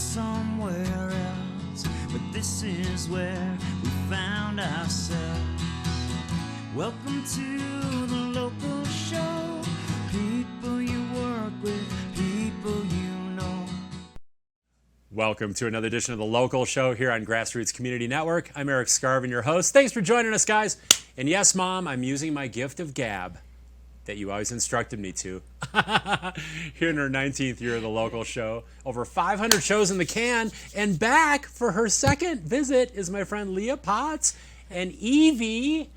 somewhere else, but this is where we found ourselves. Welcome to the local show. People you work with, people you know. Welcome to another edition of the Local Show here on GrassRoots Community Network. I'm Erik Skarvan, your host. Thanks for joining us, guys. And yes, Mom, I'm using my gift of gab that you always instructed me to. Here in her 19th year of the Local Show. Over 500 shows in the can. And back for her second visit is my friend Leah Potts and Evie.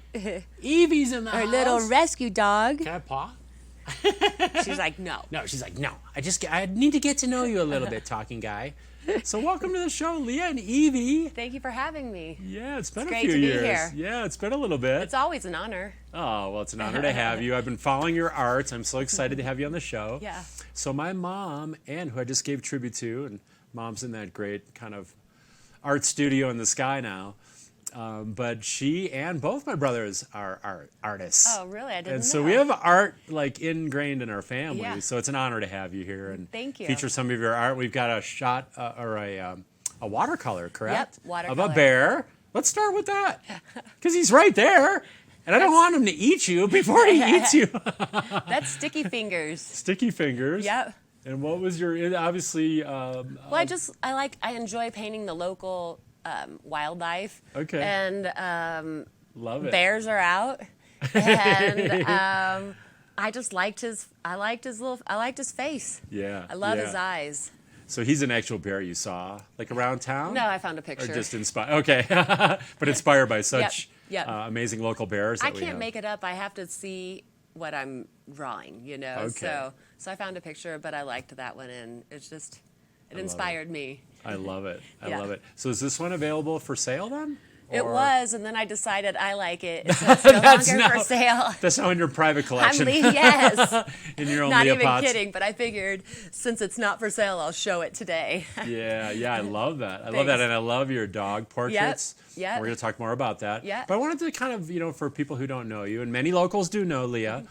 Evie's in the house. Our little rescue dog. Can I paw? She's like, no. No, she's like, no. I need to get to know you a little bit, talking guy. So welcome to the show, Leah and Evie. Thank you for having me. Yeah, it's been It's a great few to be years. here. Yeah, it's been a little bit. It's always an honor. Oh, well, it's an honor to have you. I've been following your art. I'm so excited to have you on the show. Yeah. So my mom, Ann, who I just gave tribute to, and Mom's in that great kind of art studio in the sky now, but she and both my brothers are artists. Oh, really? I didn't know. And so we have art like ingrained in our family. Yeah. So it's an honor to have you here and Thank you. feature some of your art. We've got a shot or a watercolor, correct? Yep, watercolor. Of a bear. Let's start with that because he's right there. And I don't want him to eat you before he eats you. That's Sticky Fingers. Sticky Fingers. Yep. And what was your, obviously... Well, I enjoy painting the local wildlife. Okay. And love it. bears are out. And I just liked his face. Yeah. I love yeah. his eyes. So he's an actual bear you saw, like around town? No, I found a Or picture. just inspired? Okay. But inspired by such Yep. amazing local bears that I we can't have. make it up. I have to see what I'm drawing, you know. Okay. So I found a picture, but I liked that one, and it love inspired me. I love it. I Yeah. love it. So is this one available for sale then? It Or- was, and then I decided I like it. So it's no longer for sale. That's now in your private collection. Yes. In your own Not Leah even Potts. kidding, but I figured since it's not for sale, I'll show it today. Yeah, I love that. I love Thanks. that, and I love your dog portraits. Yep. We're going to talk more about that. Yep. But I wanted to kind of, for people who don't know you, and many locals do know Leah,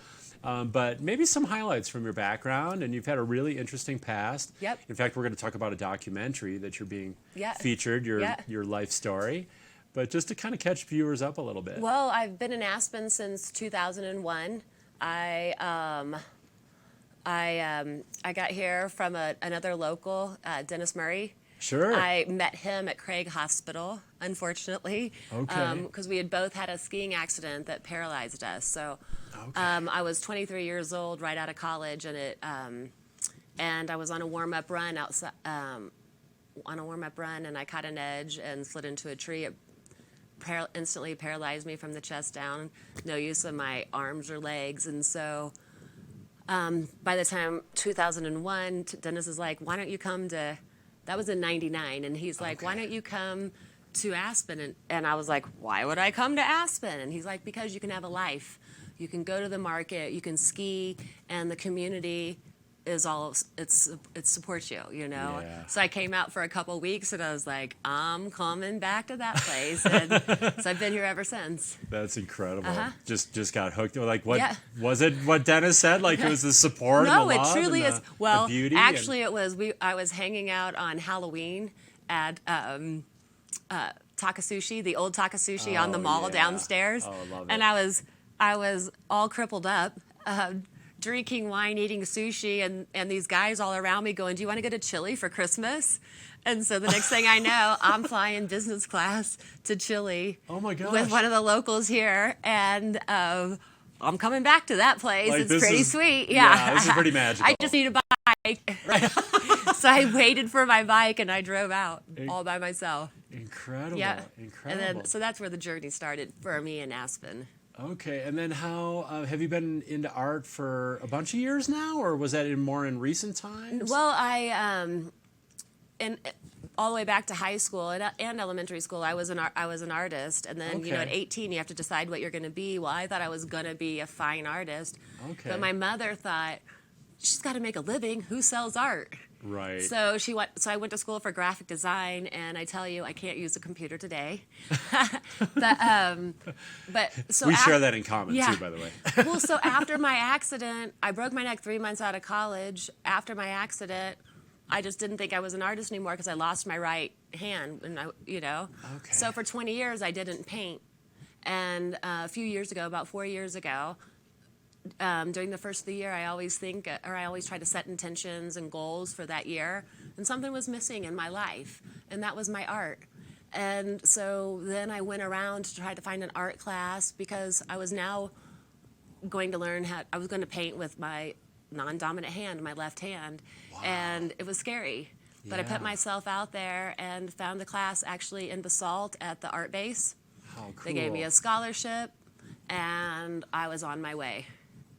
but maybe some highlights from your background, and you've had a really interesting past. Yep. In fact, we're going to talk about a documentary that you're being Yeah. featured, your Yeah. life story. But just to kind of catch viewers up a little bit. Well, I've been in Aspen since 2001. I got here from another local, Dennis Murray. Sure. I met him at Craig Hospital, unfortunately, Okay. because we had both had a skiing accident that paralyzed us. So Okay. I was 23 years old, right out of college, and I was on a warm-up run outside. And I caught an edge and slid into a tree. It instantly paralyzed me from the chest down. No use of my arms or legs, and so. By the time 2001, Dennis is like, why don't you come to, that was in 99, and he's like, why don't you come to Aspen? And I was like, why would I come to Aspen? And he's like, because you can have a life. You can go to the market, you can ski, and the community is all, it supports you, you know? Yeah. So I came out for a couple weeks, and I was like, I'm coming back to that place. And so I've been here ever since. That's incredible. Uh-huh. Just got hooked. Like, what Yeah. was it? What Dennis said? Like, it was the support. No, and the it love truly and is. the Well, beauty actually, it was. I was hanging out on Halloween at Takasushi, the old Takasushi on the Oh, mall yeah. downstairs. Oh, I love and it. I was all crippled up, drinking wine, eating sushi, and these guys all around me going, "Do you want to go to Chile for Christmas?" And so the next thing I know, I'm flying business class to Chile. Oh my gosh. With one of the locals here, and I'm coming back to that place. Like, it's this pretty is- sweet. yeah, this is pretty magical. I just need a bike. Right. So I waited for my bike and I drove out all by myself. Incredible. Yeah. Incredible. And then, so that's where the journey started for me in Aspen. Okay, and then how have you been into art for a bunch of years now, or was that more in recent times? Well, and all the way back to high school and elementary school, I was an artist, and then Okay. at 18 you have to decide what you're going to be. Well, I thought I was going to be a fine artist, Okay. but my mother thought she's got to make a living. Who sells art? Right. So I went to school for graphic design, and I tell you, I can't use a computer today. but so we share that in common too, by the way. Well, so after my accident, I broke my neck 3 months out of college. After my accident, I just didn't think I was an artist anymore because I lost my right hand, and Okay. So for 20 years I didn't paint, and a few years ago, about 4 years ago, during the first of the year, I always try to set intentions and goals for that year, and something was missing in my life, and that was my art. And so then I went around to try to find an art class because I was now going to learn I was going to paint with my non-dominant hand, my left hand. Wow. And it was scary. But I Yeah. put myself out there and found a class actually in Basalt at the Art Base. How cool. They gave me a scholarship, and I was on my way.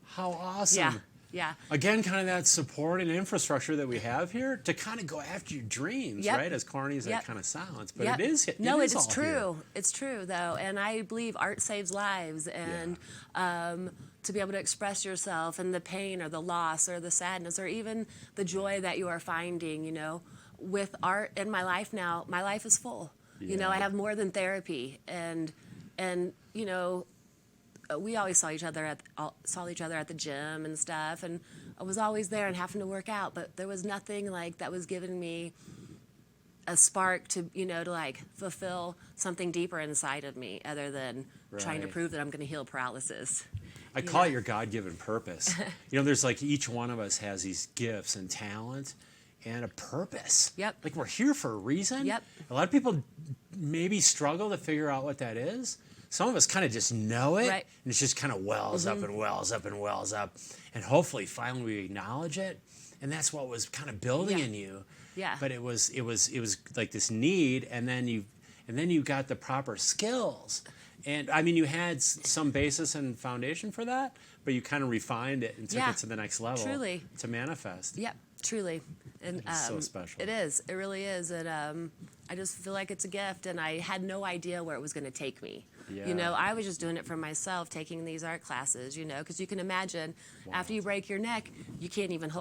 How awesome. Yeah, yeah. Again, kind of that support and infrastructure that we have here to kind of go after your dreams, Yep. right? As corny as that Yep. kind of sounds, but Yep. it is. No, it is it's all true. here. It's true, though, and I believe art saves lives, and to be able to express yourself and the pain or the loss or the sadness or even the joy that you are finding, with art in my life now. My life is full. Yeah. I have more than therapy, and we always saw each other at the gym and stuff, and I was always there and having to work out, but there was nothing like that was giving me a spark to like fulfill something deeper inside of me other than trying to Right. prove that I'm going to heal paralysis. I call it your God-given purpose. There's like each one of us has these gifts and talent and a purpose. Yep. Like we're here for a reason. Yep. A lot of people maybe struggle to figure out what that is. Some of us kind of just know it, Right. and it's just kind of wells up and wells up and wells up, and hopefully finally we acknowledge it, and that's what was kind of building Yeah. in you. Yeah. But it was like this need, and then you got the proper skills. And I mean, you had some basis and foundation for that, but you kind of refined it and took Yeah, it to the next level. truly. To manifest. Yep, truly. And It is so special. It is. It really is. And I just feel like it's a gift, and I had no idea where it was going to take me. Yeah. I was just doing it for myself, taking these art classes, because you can imagine after you break your neck, you can't even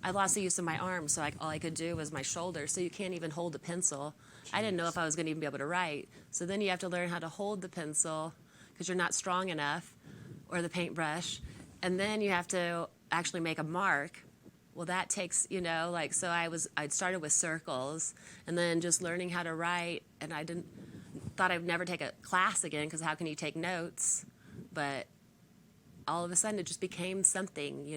I lost the use of my arm, so all I could do was my shoulder, so you can't even hold a pencil. I didn't know if I was going to even be able to write. So then you have to learn how to hold the pencil because you're not strong enough, or the paintbrush, and then you have to actually make a mark. Well, that takes, so I'd started with circles, and then just learning how to write, and I thought I'd never take a class again because how can you take notes? But all of a sudden it just became something,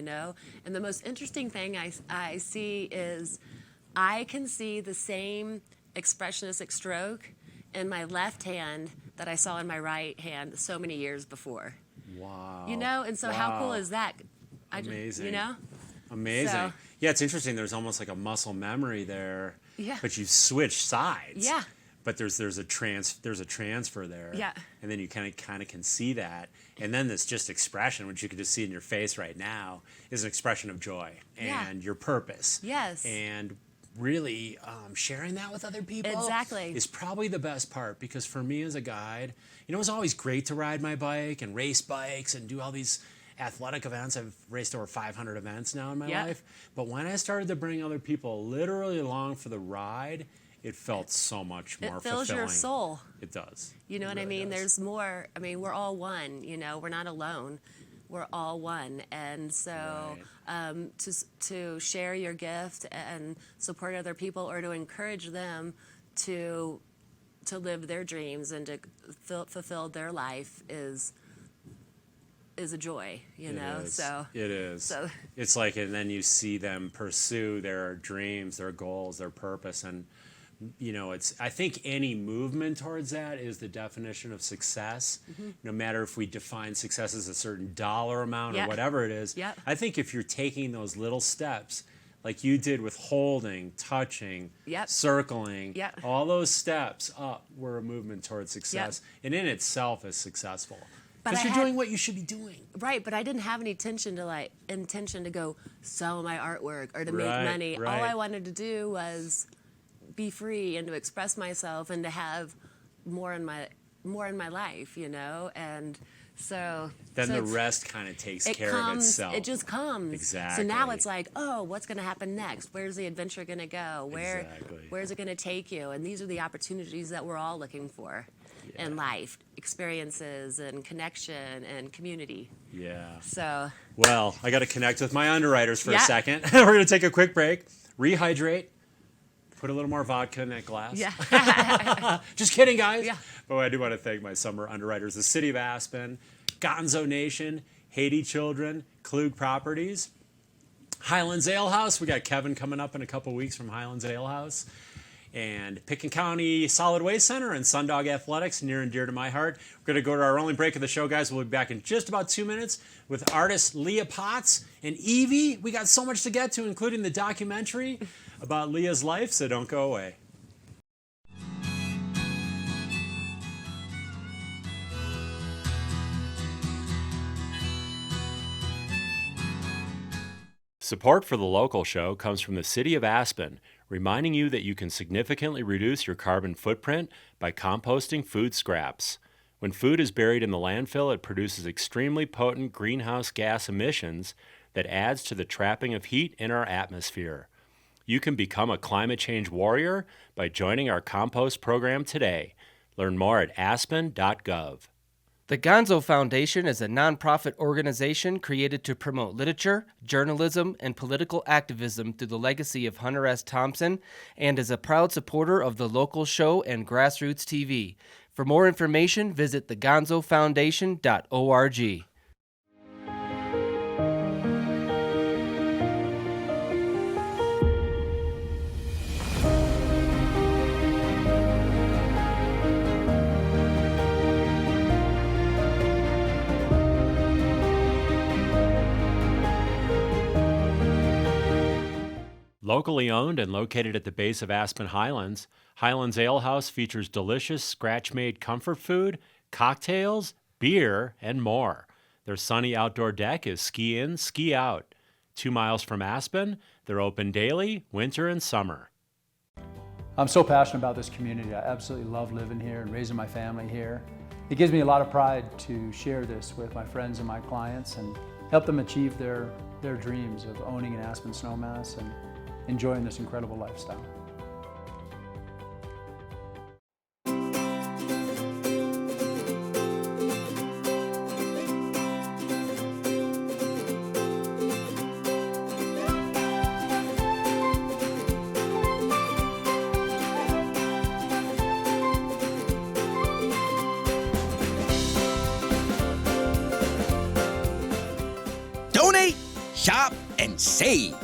And the most interesting thing I see is I can see the same expressionistic stroke in my left hand that I saw in my right hand so many years before. Wow. And so how cool is that? Amazing. Just, Amazing. So- Yeah, it's interesting. There's almost like a muscle memory there. Yeah. But you switch sides. Yeah. But there's a transfer there. Yeah. And then you kind of can see that. And then this just expression, which you can just see in your face right now, is an expression of joy Yeah. and your purpose. Yes. And really sharing that with other people Exactly. is probably the best part, because for me as a guide, it was always great to ride my bike and race bikes and do all these athletic events. I've raced over 500 events now in my Yeah. life. But when I started to bring other people literally along for the ride, it felt so much more It fills fulfilling. your soul. It does. You know It what I really mean? does. There's more. I mean, we're all one. We're not alone. We're all one. And so to share your gift and support other people, or to encourage them to live their dreams and to fulfill their life is a joy. It is. So It is. so- It's like, and then you see them pursue their dreams, their goals, their purpose, and I think any movement towards that is the definition of success. No matter if we define success as a certain dollar amount Yeah. or whatever it is. Yeah. I think if you're taking those little steps, like you did with holding, touching, Yep. circling, Yep. all those steps up were a movement towards success, and in itself is successful. But Because I you're had- doing what you should be doing. Right, but I didn't have any intention to go sell my artwork or to make Right, money. right. All I wanted to do was be free and to express myself and to have more in my life, And so Then so the it's- rest kind of takes it care comes, of itself. It just comes. Exactly. So now it's like, oh, what's going to happen next? Where's the adventure going to go? Exactly. Where's it going to take you? And these are the opportunities that we're all looking for in life: experiences and connection and community. Yeah. So Well, I got to connect with my underwriters for a Yeah. second. We're going to take a quick break. rehydrate, put a little more vodka in that glass. Yeah. Just kidding, guys. Yeah. But I do want to thank my summer underwriters, the City of Aspen, Gonzo Nation, Haiti Children, Klug Properties, Highlands Ale House. We got Kevin coming up in a couple weeks from Highlands Ale House. And Picken County Solid Waste Center and Sundog Athletics, near and dear to my heart. We're going to go to our only break of the show, guys. We'll be back in just about 2 minutes with artists Leah Potts and Evie. We got so much to get to, including the documentary about Leah's life, so don't go away. Support for the local show comes from the City of Aspen, reminding you that you can significantly reduce your carbon footprint by composting food scraps. When food is buried in the landfill, it produces extremely potent greenhouse gas emissions that adds to the trapping of heat in our atmosphere. You can become a climate change warrior by joining our compost program today. Learn more at aspen.gov. The Gonzo Foundation is a nonprofit organization created to promote literature, journalism, and political activism through the legacy of Hunter S. Thompson, and is a proud supporter of the local show and GrassRoots TV. For more information, visit thegonzofoundation.org. Locally owned and located at the base of Aspen Highlands, Highlands Ale House features delicious scratch-made comfort food, cocktails, beer, and more. Their sunny outdoor deck is ski in, ski out. 2 miles from Aspen, they're open daily, winter and summer. I'm so passionate about this community. I absolutely love living here and raising my family here. It gives me a lot of pride to share this with my friends and my clients and help them achieve their dreams of owning an Aspen snowmass and enjoying this incredible lifestyle. Donate, shop, and save.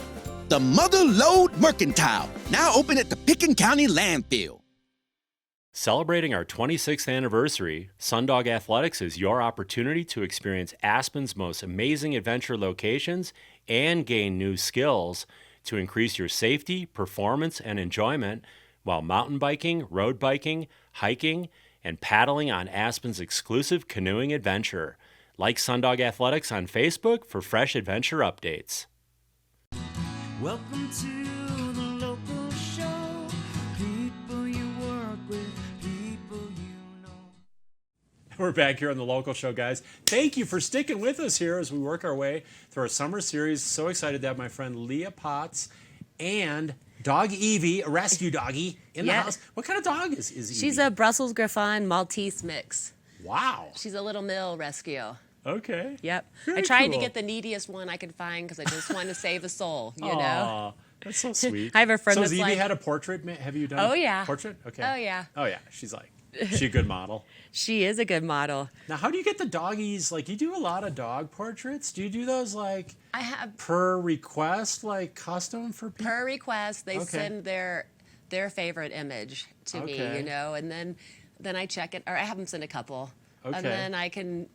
The Mother Lode Mercantile, now open at the Picken County Landfill. Celebrating our 26th anniversary, Sundog Athletics is your opportunity to experience Aspen's most amazing adventure locations and gain new skills to increase your safety, performance, and enjoyment while mountain biking, road biking, hiking, and paddling on Aspen's exclusive canoeing adventure. Like Sundog Athletics on Facebook for fresh adventure updates. Welcome to the local show. People you work with, people you know. We're back here on the local show, guys. Thank you for sticking with us here as we work our way through our summer series. So excited to have my friend Leah Potts and dog Evie, a rescue doggie, in the house. What kind of dog is Evie? She's a Brussels Griffon Maltese mix. Wow. She's a little mill rescue. Okay. Yep. Very I tried to cool. get the neediest one I could find because I just wanted to save a soul, you know? Aw, that's so sweet. I have a friend so that's has Evie like- had a portrait? Have you done Oh, yeah. portrait? Okay. Oh, yeah. Oh, yeah. She's a good model. She is a good model. Now, how do you get the doggies? Like, you do a lot of dog portraits. Do you do those, like, I have per request, like, custom for people? per request, they Okay. send their favorite image to me, Okay. you know, and then I check it, or I have them send a couple, Okay. and then I can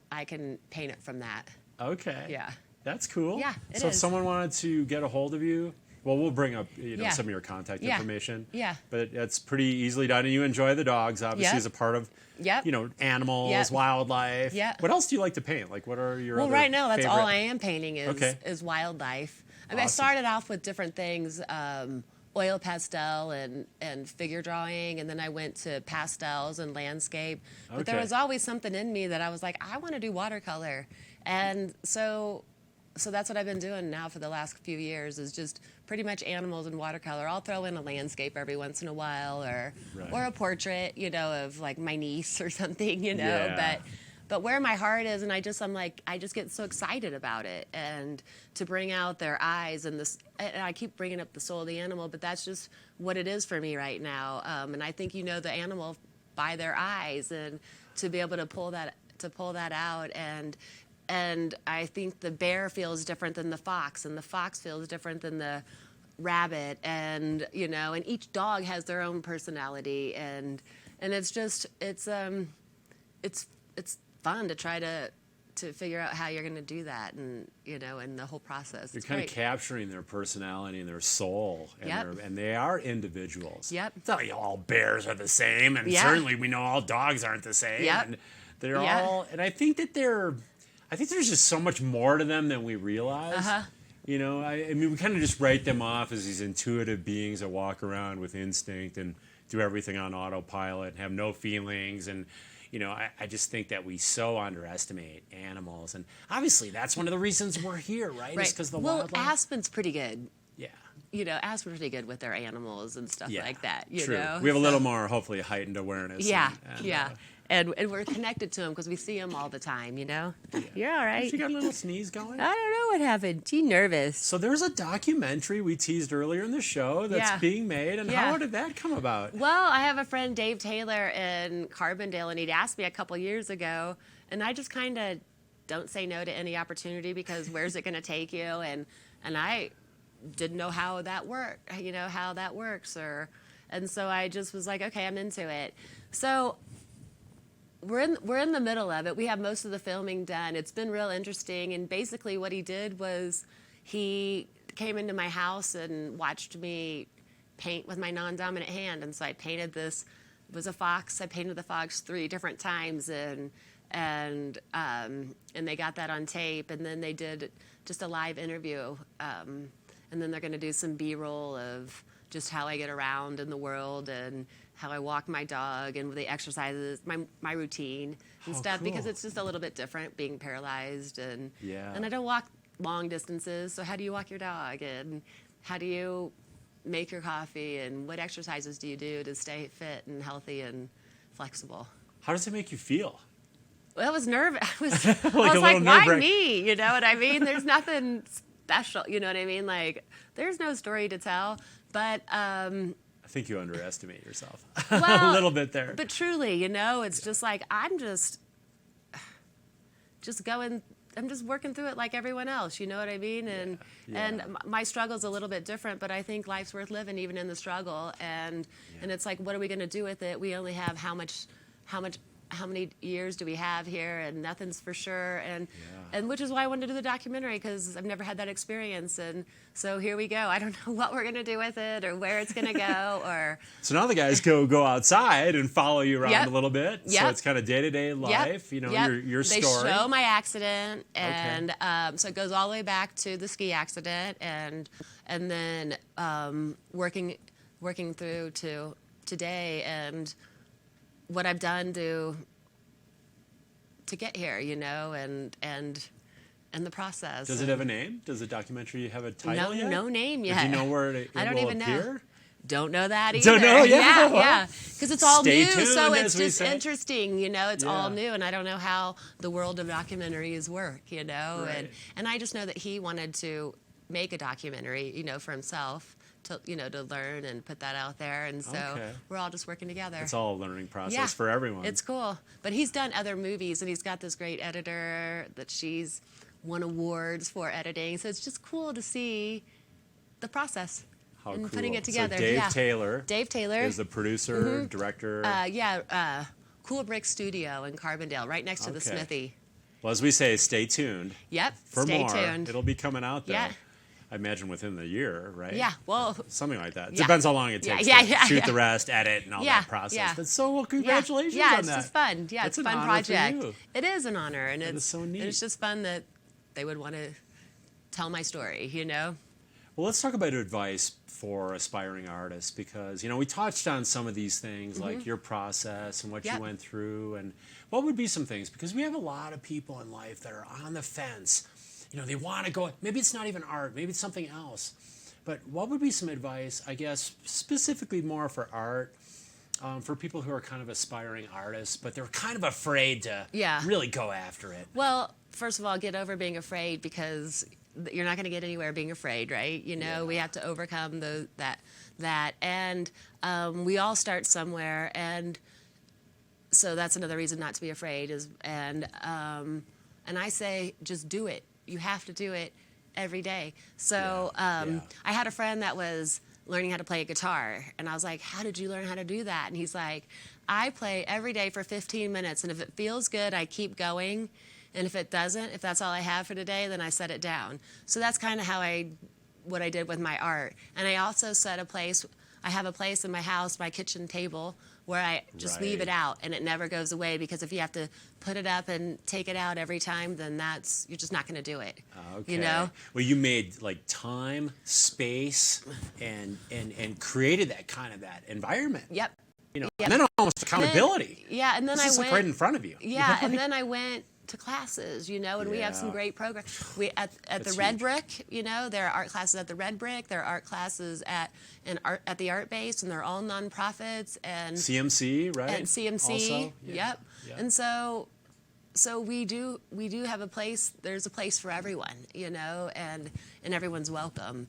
paint it from that. Okay. Yeah. That's cool. Yeah, it so if is. someone wanted to get a hold of you, well, we'll bring up Yeah. some of your contact Yeah. information. Yeah. But it's pretty easily done, and you enjoy the dogs, obviously, Yep. as a part of, Yep. animals, Yep. wildlife. Yep. What else do you like to paint? Like, what are your Well, other right now that's all favorite- I am painting Okay. is wildlife. I mean, I Awesome. started off with different things, oil pastel and figure drawing, and then I went to pastels and landscape. But there Okay. was always something in me that I was like, I want to do watercolor, and so that's what I've been doing now for the last few years is just pretty much animals and watercolor. I'll throw in a landscape every once in a while or Right. a portrait, of like my niece or something, Yeah. but where my heart is, and I just get so excited about it, and to bring out their eyes and this. And I keep bringing up the soul of the animal, but that's just what it is for me right now. And I think you know the animal by their eyes, and to be able to pull that out, and I think the bear feels different than the fox, and the fox feels different than the rabbit, and and each dog has their own personality, and it's fun to try to figure out how you're going to do that, and and the whole process. You're kind of capturing their personality and their soul, and, and they are individuals. Yep. It's not like all bears are the same, and certainly we know all dogs aren't the same. Yep. And they're all, and I think there's just so much more to them than we realize. Uh-huh. I mean, we kind of just write them off as these intuitive beings that walk around with instinct and do everything on autopilot and have no feelings. And, I just think that we so underestimate animals. And obviously that's one of the reasons we're here, right? Right. Is because the well, wildlife. Aspen's pretty good. Yeah. Aspen's pretty good with their animals and stuff like that. True. know? We have a little more, hopefully, heightened awareness. And we're connected to them because we see them all the time, Yeah. You're all right. She got a little sneeze going. I don't know what happened. She's nervous. So there's a documentary we teased earlier in the show that's being made, and how did that come about? Well, I have a friend, Dave Taylor, in Carbondale, and he'd asked me a couple years ago, and I just kind of don't say no to any opportunity because where's it going to take you? And I didn't know how that worked, how that works, and so I just was like, okay, I'm into it. So we're in the middle of it. We have most of the filming done. It's been real interesting. And basically what he did was he came into my house and watched me paint with my non-dominant hand. And so I painted this. It was a fox. I painted the fox 3 different times, and they got that on tape. And then they did just a live interview. And then they're going to do some B-roll of just how I get around in the world and how I walk my dog and the exercises, my routine and stuff, cool. because it's just a little bit different being paralyzed, and Yeah. I don't walk long distances. So how do you walk your dog, and how do you make your coffee, and what exercises do you do to stay fit and healthy and flexible? How does it make you feel? Well, I was nervous. I was Like I a was like, little why nerve-wrack- me? You know what I mean? There's nothing special. You know what I mean? Like, there's no story to tell. But I think you underestimate yourself well, a little bit there. But truly, it's just like I'm just going. I'm just working through it like everyone else. You know what I mean? And my struggle's a little bit different, but I think life's worth living even in the struggle. And it's like, what are we going to do with it? We only have how many years do we have here, and nothing's for sure, and which is why I wanted to do the documentary, because I've never had that experience, and so here we go. I don't know what we're gonna do with it or where it's gonna go, or so now the guys go outside and follow you around Yep. a little bit. So Yep. it's kind of day-to-day life, your they story. show my accident, and so it goes all the way back to the ski accident, and then working through to today, and what I've done to get here, and the process. Does it have a name? Does the documentary have a title yet? No name yet. Do you know where it I don't will even appear? know. Don't know that either. Don't know? Yeah. Yeah. Because it's all Stay new, tuned, so as it's we just say. interesting. It's all Yeah. new, and I don't know how the world of documentaries work. Right. And I just know that he wanted to make a documentary, for himself. To learn and put that out there, and so we're all just working together. It's all a learning process for everyone. It's cool, but he's done other movies, and he's got this great editor that she's won awards for editing. So it's just cool to see the process How and cool. putting it together. So Dave Taylor is the producer, director. Cool Brick Studio in Carbondale, right next to the Smithy. Well, as we say, stay tuned. Yep. For stay more. tuned. It'll be coming out though. Yeah. I imagine within the year, right? Yeah. Well. Something like that. It Yeah. depends how long it takes to shoot the rest, edit, and all that process. Yeah. That's so well. Congratulations yeah, on it's that. just fun. Yeah, That's it's a an fun honor for project. you. It is an honor, and That is so neat. And it's just fun that they would want to tell my story. Well, let's talk about advice for aspiring artists, because we touched on some of these things, like your process and what you went through, and what would be some things, because we have a lot of people in life that are on the fence. They want to go. Maybe it's not even art. Maybe it's something else. But what would be some advice, I guess, specifically more for art, for people who are kind of aspiring artists, but they're kind of afraid to Yeah. really go after it? Well, first of all, get over being afraid, because you're not going to get anywhere being afraid, right? You know, we have to overcome that, and we all start somewhere, and so that's another reason not to be afraid. And I say, just do it. You have to do it every day. So I had a friend that was learning how to play a guitar, and I was like, how did you learn how to do that? And he's like, I play every day for 15 minutes, and if it feels good, I keep going, and if it doesn't, if that's all I have for today, then I set it down. So that's kind of what I did with my art. And I also I have a place in my house, my kitchen table, where I just leave it out, and it never goes away, because if you have to put it up and take it out every time, then you're just not going to do it. Okay. You know? Well, you made like time, space, and created that environment. Yep. You know, Yep. and then almost accountability. And then It's I just went like right in front of you. Yeah, and then I went to classes, you know, and we have some Yeah. great programs. We at the That's Red huge. Brick, you know, there are art classes at the Red Brick. There are art classes at the Art Base, and they're all nonprofits and CMC, right? and CMC. Also? Yeah. Yep. Yeah. And so we do have a place. There's a place for everyone, you know, and everyone's welcome.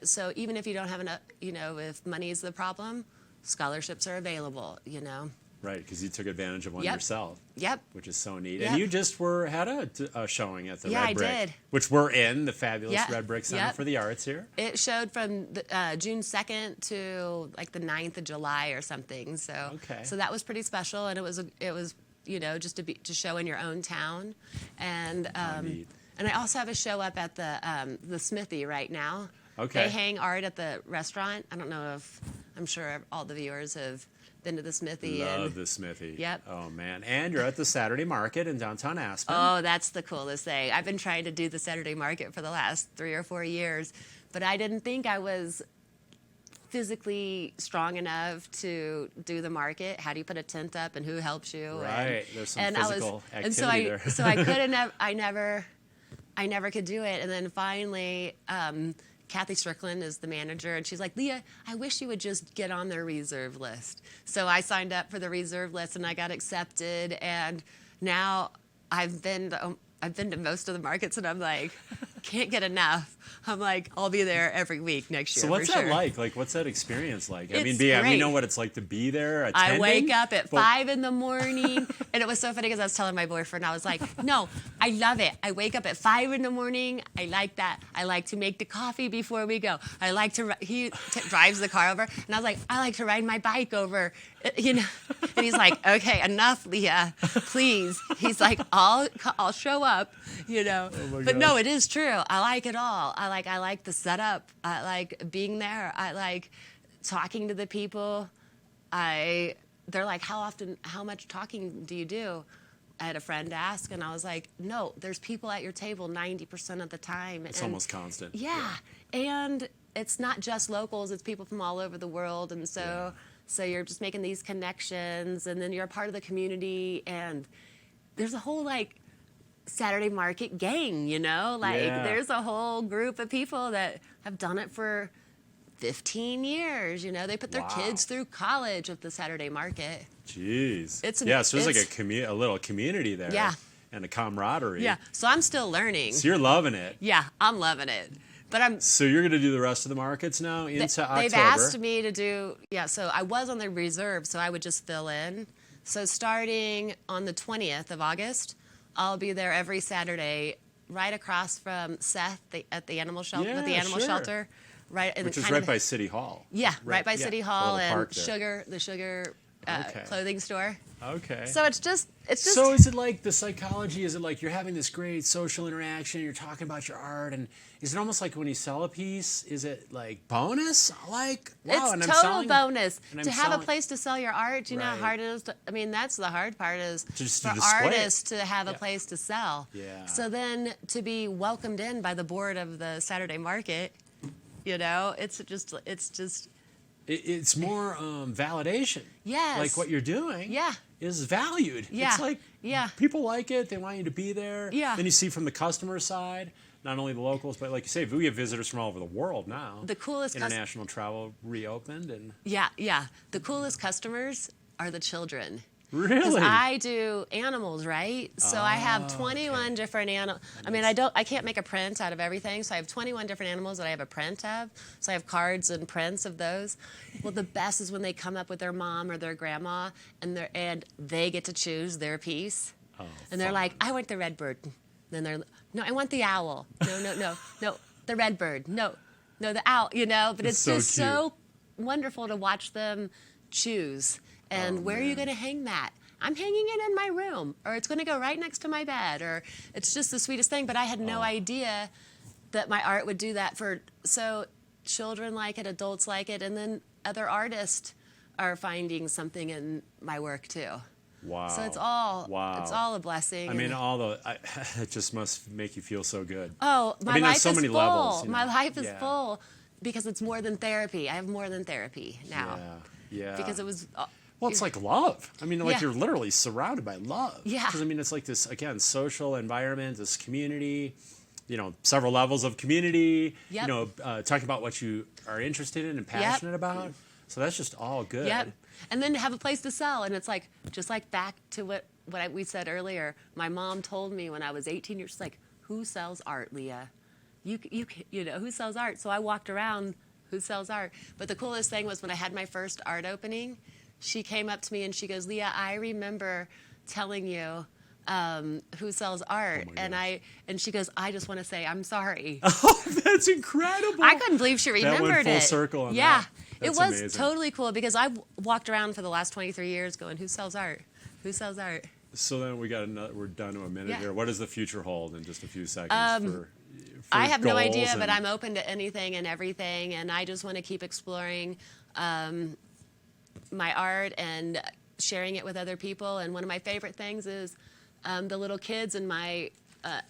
So even if you don't have enough, you know, if money is the problem, scholarships are available, you know. Right, because you took advantage of one Yep. yourself. Yep. Which is so neat. Yep. And you just had a showing at the Yeah, Red I Brick. did. Which we're in, the fabulous Yeah. Red Brick Center Yep. for the Arts here. It showed from June 2nd to like the 9th of July or something. So Okay. so that was pretty special, and it was you know, just to show in your own town, and neat. and I also have a show up at the Smithy right now. Okay. They hang art at the restaurant. I don't know if I'm sure all the viewers have been to the Smithy. Love the Smithy. Yep. Oh, man. And you're at the Saturday Market in downtown Aspen. Oh, that's the coolest thing. I've been trying to do the Saturday Market for the last 3 or 4 years, but I didn't think I was physically strong enough to do the market. How do you put a tent up, and who helps you? Right. There's some and physical activity and so I, there. so I couldn't. I never could do it. And then finally, Kathy Strickland is the manager, and she's like, Leah, I wish you would just get on their reserve list. So I signed up for the reserve list, and I got accepted, and now I've been to most of the markets, and I'm like, can't get enough. I'm like, I'll be there every week next year. So what's for that sure. like? Like, what's that experience like? I mean, It's we great. know what it's like to be there, attending. I wake up at but- 5 in the morning, and it was so funny because I was telling my boyfriend, I was like, no, I love it. I wake up at 5 in the morning. I like that. I like to make the coffee before we go. I like to, he drives the car over, and I was like, I like to ride my bike over, you know. And he's like, okay, enough, Leah, please. He's like, I'll show up, you know. Oh my But no, gosh. it is true. I like it all. I like the setup. I like being there. I like talking to the people. They're like, how much talking do you do? I had a friend ask, and I was like, no, there's people at your table 90% of the time. It's almost constant. Yeah. And it's not just locals, it's people from all over the world. And so you're just making these connections, and then you're a part of the community, and there's a whole like Saturday Market gang, you know? Like Yeah. there's a whole group of people that have done it for 15 years, you know? They put their Wow. kids through college at the Saturday Market. Jeez. It's an- yeah, so there's like it's- a little community there. Yeah. And a camaraderie. Yeah. So I'm still learning. So you're loving it. Yeah, I'm loving it. But I'm So you're going to do the rest of the markets now into October. They've asked me to do, so I was on the reserve, so I would just fill in. So starting on the 20th of August, I'll be there every Saturday, right across from Seth at the animal shelter, with the Yeah, animal sure. shelter, right, Which is right by City Hall. yeah, right by yeah, City the Hall, little and park there. the Sugar Okay. clothing store. Okay. So it's just So is it like the psychology? Is it like you're having this great social interaction? You're talking about your art, and is it almost like when you sell a piece? Is it like bonus? Like wow, and it's I'm total selling, bonus and I'm to have a selling- place to sell your art. Do you know how Right. hard it is? I mean, that's the hard part is Just to for display it. artists to have a Yeah. place to sell. Yeah. So then to be welcomed in by the board of the Saturday Market, you know, it's just It's more validation. Yes. Like what you're doing. Yeah. Is valued. Yeah. It's like Yeah. people like it. They want you to be there. Yeah. Then you see from the customer side, not only the locals, but like you say, we have visitors from all over the world now. The coolest international travel reopened, and yeah. The coolest customers are the children. really, Because I do animals, right? So I have 21 different animals. I mean, I can't make a print out of everything, so I have 21 different animals that I have a print of. So I have cards and prints of those. Well, the best is when they come up with their mom or their grandma, and they get to choose their piece. Oh, and they're fun. like, I want the red bird. Then they're, no, I want the owl. No, the red bird. No, the owl. But it's so just cute. so wonderful to watch them choose. And where are you going to hang that? I'm hanging it in my room, or it's going to go right next to my bed, or it's just the sweetest thing. But I had no idea that my art would do that so children like it, adults like it, and then other artists are finding something in my work too. Wow. So it's all a blessing. I mean, it just must make you feel so good. Oh, my life there's so is many full. levels. My life is Yeah. full because it's more than therapy. I have more than therapy now. Yeah. Because it was. Well, it's like love. I mean, like Yeah. you're literally surrounded by love. Yeah. Because I mean, it's like this again, social environment, this community. Several levels of community. Yep. Talking about what you are interested in and passionate about. So that's just all good. Yep. And then to have a place to sell, and it's like just like back to what we said earlier. My mom told me when I was 18 years, she's like, "Who sells art, Leah? You who sells art?" So I walked around, who sells art? But the coolest thing was when I had my first art opening, she came up to me and she goes, "Leah, I remember telling you who sells art," and she goes, "I just want to say I'm sorry." Oh, that's incredible. I couldn't believe she remembered went full it. circle on yeah. that. It That's was amazing. totally cool because I walked around for the last 23 years going, "Who sells art? Who sells art?" So then we're down to a minute Yeah. here. What does the future hold in just a few seconds for I have no goals idea, but and- I'm open to anything and everything, and I just want to keep exploring my art and sharing it with other people. And one of my favorite things is the little kids in my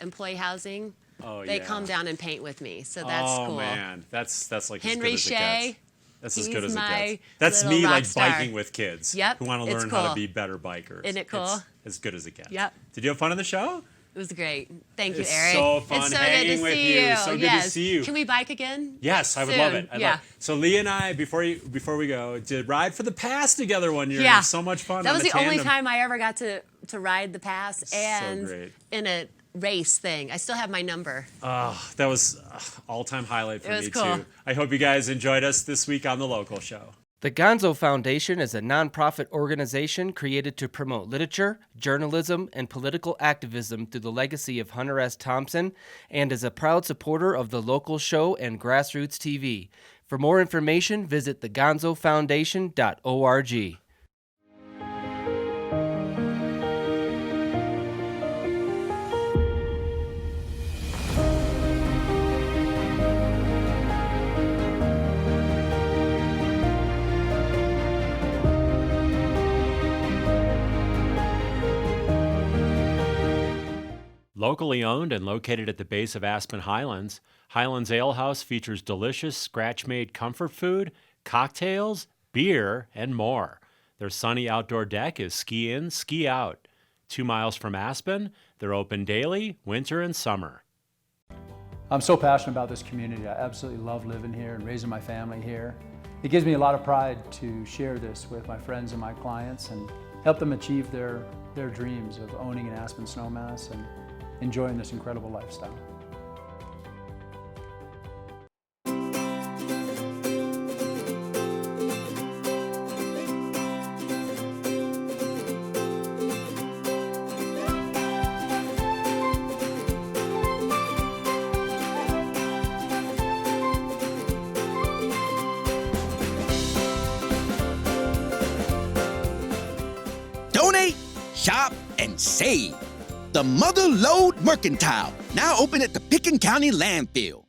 employee housing. Oh, They yeah. come down and paint with me, so that's oh, cool. man, that's like Henry as good as it Shea, gets. That's as he's good as it my gets. That's little me rock like star. biking with kids Yep, who want to it's learn how to cool. be better bikers. Isn't it cool? It's as good as it gets. Yep. Did you have fun on the show? It was great. Thank you, It's Erik. so fun it's so hanging good to with see you. So good to yes. see you. Can we bike again? Yes, I would Soon. love it. Yeah. So Leah and I, before we go, did Ride for the Pass together one year. Yeah. It was so much fun. That on was the the only tandem. time I ever got to ride the pass and great. in a race thing. I still have my number. That was all-time highlight for It was me cool. too. I hope you guys enjoyed us this week on the local show. The Gonzo Foundation is a nonprofit organization created to promote literature, journalism, and political activism through the legacy of Hunter S. Thompson and is a proud supporter of the local show and GrassRoots TV. For more information, visit thegonzofoundation.org. Locally owned and located at the base of Aspen Highlands, Highlands Ale House features delicious scratch-made comfort food, cocktails, beer, and more. Their sunny outdoor deck is ski in, ski out. 2 miles from Aspen, they're open daily, winter and summer. I'm so passionate about this community. I absolutely love living here and raising my family here. It gives me a lot of pride to share this with my friends and my clients and help them achieve their dreams of owning an Aspen snowmass and enjoying this incredible lifestyle. Donate, shop, and save. The Mother Lode Mercantile, now open at the Picken County Landfill.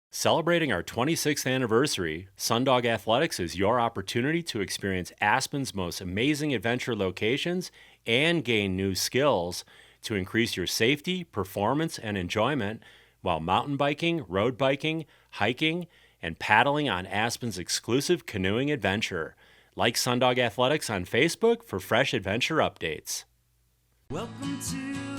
Celebrating our 26th anniversary, Sundog Athletics is your opportunity to experience Aspen's most amazing adventure locations and gain new skills to increase your safety, performance, and enjoyment while mountain biking, road biking, hiking, and paddling on Aspen's exclusive canoeing adventure. Like Sundog Athletics on Facebook for fresh adventure updates. Welcome to